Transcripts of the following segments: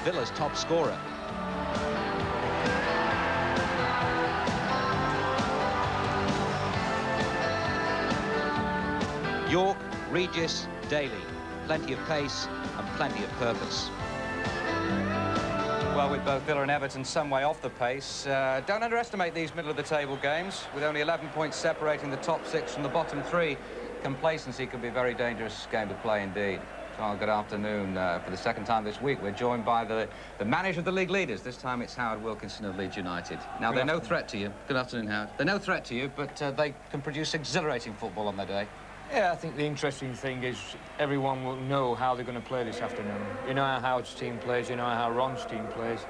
Villa's top scorer. York, Regis, Daly. Plenty of pace and plenty of purpose. Well, with both Villa and Everton some way off the pace, don't underestimate these middle-of-the-table games. With only 11 points separating the top 6 from the bottom 3, complacency could be a very dangerous game to play indeed. Well, good afternoon. For the second time this week, we're joined by the manager of the league leaders. This time it's Howard Wilkinson of Leeds United. Now, they're no threat to you. Good afternoon, Howard. They're no threat to you, but they can produce exhilarating football on their day. Yeah, I think the interesting thing is everyone will know how they're going to play this afternoon. You know how Howard's team plays, you know how Ron's team plays.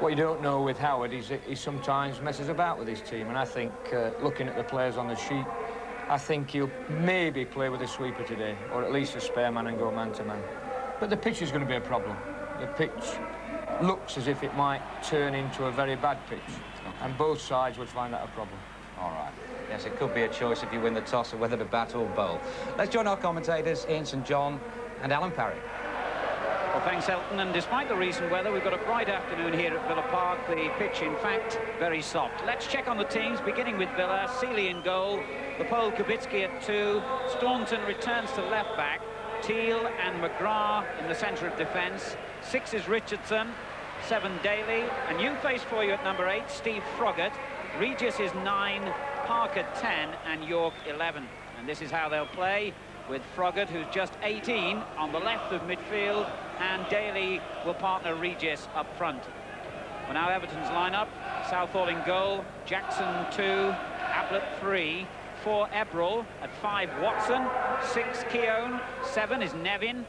What you don't know with Howard is that he sometimes messes about with his team, and I think, looking at the players on the sheet, I think he'll maybe play with a sweeper today, or at least a spare man and go man-to-man. But the pitch is going to be a problem. The pitch looks as if it might turn into a very bad pitch, and both sides would find that a problem. All right. Yes, it could be a choice if you win the toss of whether to bat or bowl. Let's join our commentators, Ian St John and Alan Parry. Well, thanks, Elton. And despite the recent weather, we've got a bright afternoon here at Villa Park. The pitch, in fact, very soft. Let's check on the teams, beginning with Villa. Seeley in goal. The Pole Kubicki at 2. Staunton returns to left-back. Teal and McGrath in the centre of defence. 6 is Richardson. 7, Daly. A new face for you at number 8, Steve Froggatt. Regis is 9, Parker 10 and York 11. And this is how they'll play, with Froggatt, who's just 18, on the left of midfield, and Daly will partner Regis up front. Well, now Everton's lineup: Southall in goal, Jackson 2, Ablett 3, 4 Ebrel, at 5 Watson, 6 Keown, 7 is Nevin,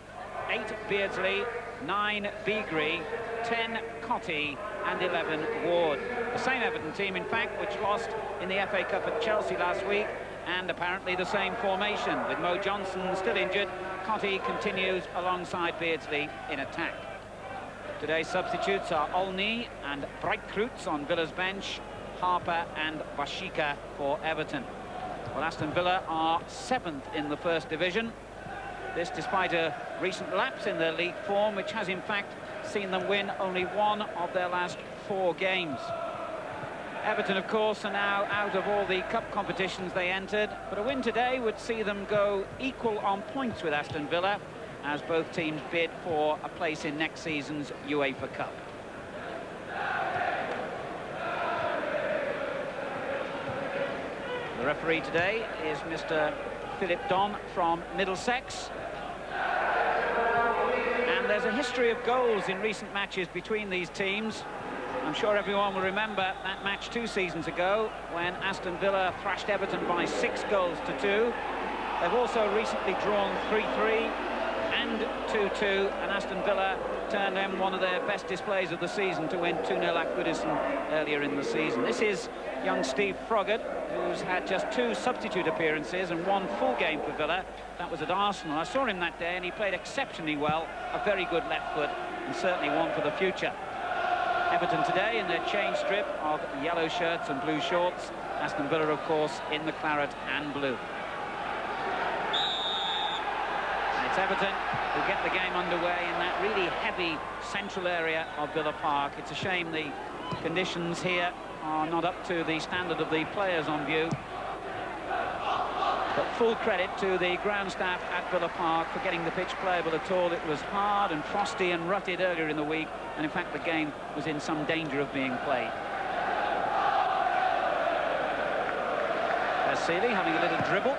8 Beardsley, 9 Beagrie, 10 Cotty and 11 Ward. The same Everton team, in fact, which lost in the FA Cup at Chelsea last week, and apparently the same formation. With Mo Johnson still injured, Cotty continues alongside Beardsley in attack. Today's substitutes are Olney and Breitkreutz on Villa's bench, Harper and Bashika for Everton. Well, Aston Villa are 7th in the First Division. This despite a recent lapse in their league form, which has in fact seen them win only 1 of their last 4 games. Everton, of course, are now out of all the cup competitions they entered, but a win today would see them go equal on points with Aston Villa, as both teams bid for a place in next season's UEFA Cup. The referee today is Mr. Philip Don from Middlesex. And there's a history of goals in recent matches between these teams. I'm sure everyone will remember that match 2 seasons ago when Aston Villa thrashed Everton by 6 goals to 2. They've also recently drawn 3-3 and 2-2, and Aston Villa turned in one of their best displays of the season to win 2-0 at Goodison earlier in the season. This is young Steve Froggatt, who's had just 2 substitute appearances and 1 full game for Villa. That was at Arsenal. I saw him that day and he played exceptionally well. A very good left foot, and certainly one for the future. Everton today in their change strip of yellow shirts and blue shorts. Aston Villa, of course, in the claret and blue. And it's Everton who get the game underway in that really heavy central area of Villa Park. It's a shame the conditions here are not up to the standard of the players on view. But full credit to the ground staff at Villa Park for getting the pitch playable at all. It was hard and frosty and rutted earlier in the week, and in fact the game was in some danger of being played. There's Seeley having a little dribble.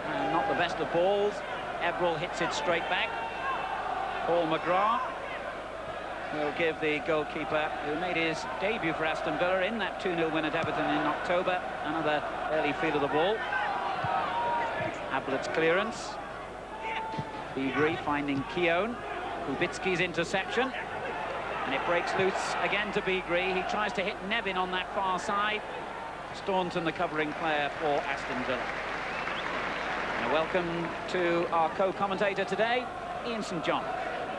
And not the best of balls. Ebrel hits it straight back. Paul McGrath will give the goalkeeper, who made his debut for Aston Villa in that 2-0 win at Everton in October, another early feel of the ball. Ablett's clearance. Beagrie finding Keown. Kubicki's interception. And it breaks loose again to Beagrie. He tries to hit Nevin on that far side. Staunton, the covering player for Aston Villa. And a welcome to our co-commentator today, Ian St John.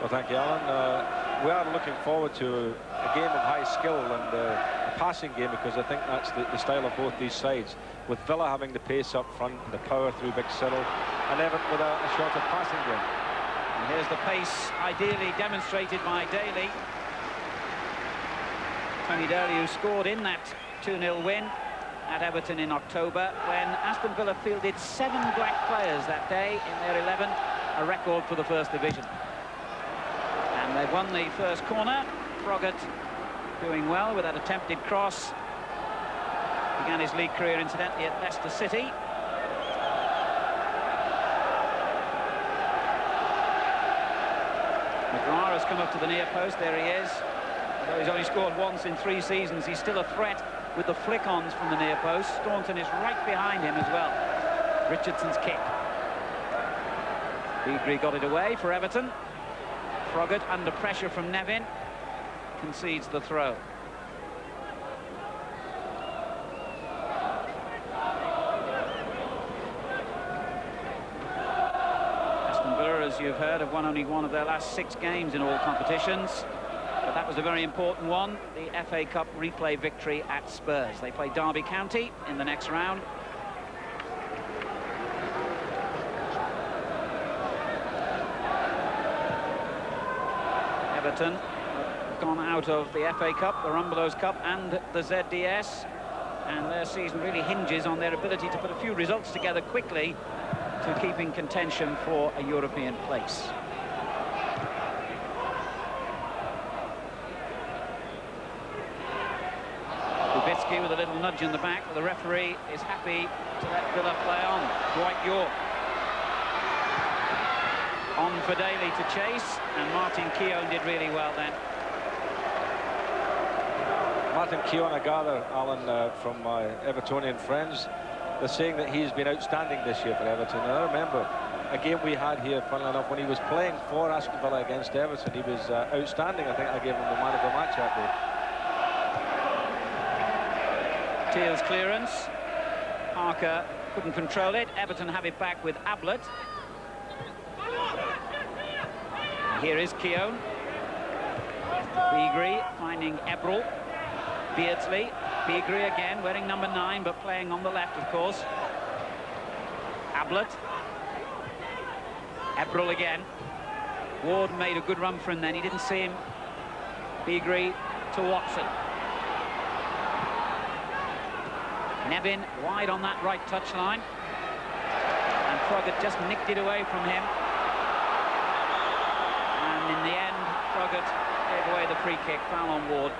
Well, thank you, Alan. We are looking forward to a game of high skill and a passing game, because I think that's the style of both these sides, with Villa having the pace up front, the power through Big Cyril, and Everton with a shorter passing game. And here's the pace ideally demonstrated by Daly. Tony Daly, who scored in that 2-0 win at Everton in October, when Aston Villa fielded 7 black players that day in their 11, a record for the First Division. And they've won the first corner. Froggatt doing well with that attempted cross. Began his league career, incidentally, at Leicester City. McGrath has come up to the near post. There he is. Although he's only scored once in 3 seasons, he's still a threat with the flick-ons from the near post. Staunton is right behind him as well. Richardson's kick. Beagrie got it away for Everton. Froggatt under pressure from Nevin. Concedes the throw. Aston Villa, as you've heard, have won only one of their last 6 games in all competitions. But that was a very important one, the FA Cup replay victory at Spurs. They play Derby County in the next round. Everton have gone out of the FA Cup, the Rumbelows Cup and the ZDS, and their season really hinges on their ability to put a few results together quickly to keep in contention for a European place. Kubicki with a little nudge in the back, but the referee is happy to let Villa play on. Dwight York on for Daly to chase, and Martin Keown did really well then. Martin Keown, I gather, Alan, from my Evertonian friends, they're saying that he's been outstanding this year for Everton. And I remember a game we had here, funnily enough, when he was playing for Aston Villa against Everton. He was outstanding. I think I gave him the man of the match that day. Teal's clearance. Parker couldn't control it. Everton have it back with Ablett. Here is Keown. Beagrie finding Ebrel. Beardsley. Beagrie again, wearing number 9, but playing on the left, of course. Ablett. Ebrel again. Ward made a good run for him then. He didn't see him. Beagrie to Watson. Nevin wide on that right touchline. And Froggatt just nicked it away from him. And in the end, Froggatt gave away the free kick, foul on Ward.